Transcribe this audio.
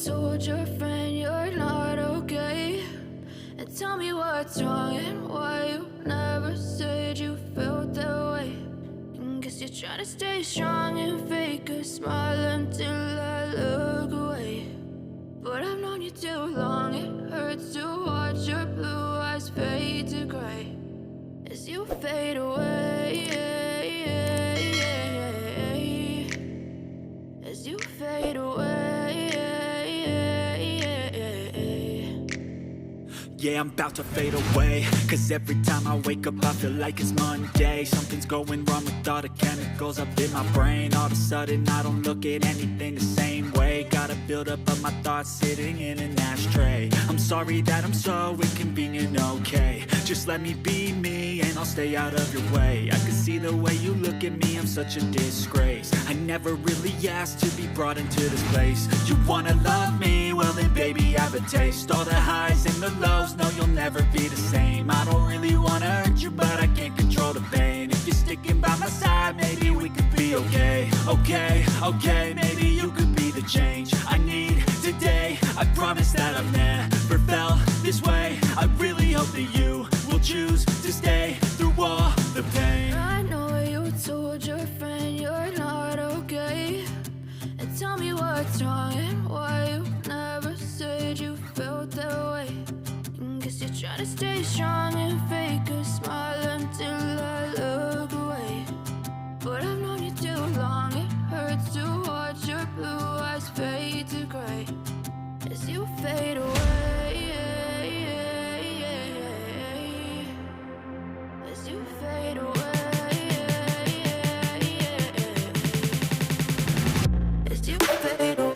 told your friend you're not okay? And tell me what's wrong and why you never said you felt that way. And guess you're trying to stay strong and fake a smile until I look away. But I've known you too long, it hurts to watch your blue eyes fade to gray as you fade away, as you fade away. Yeah, I'm about to fade away, cause every time I wake up I feel like it's Monday. Something's going wrong with all the chemicals up in my brain. All of a sudden I don't look at anything the same way. Got a buildup of my thoughts sitting in an ashtray. I'm sorry that I'm so inconvenient, okay? Just let me be me and I'll stay out of your way. I can see the way you look at me, I'm such a disgrace. I never really asked to be brought into this place. You wanna love me? Well then baby have a taste. All the highs and the lows, no you'll never be the same. I don't really wanna hurt you but I can't control the pain. If you're sticking by my side maybe we could be okay. Okay, maybe you could be the change I need today. I promise that I've never felt this way. I really hope that you will choose to stay through all the pain. I know you told your friend you're not okay. And tell me what's wrong and why you never said you felt that way. And guess you're trying to stay strong and fake a smile until I look away. But I've known you too long, it hurts to watch your blue eyes fade to gray as you fade away, as you fade away, as you fade away.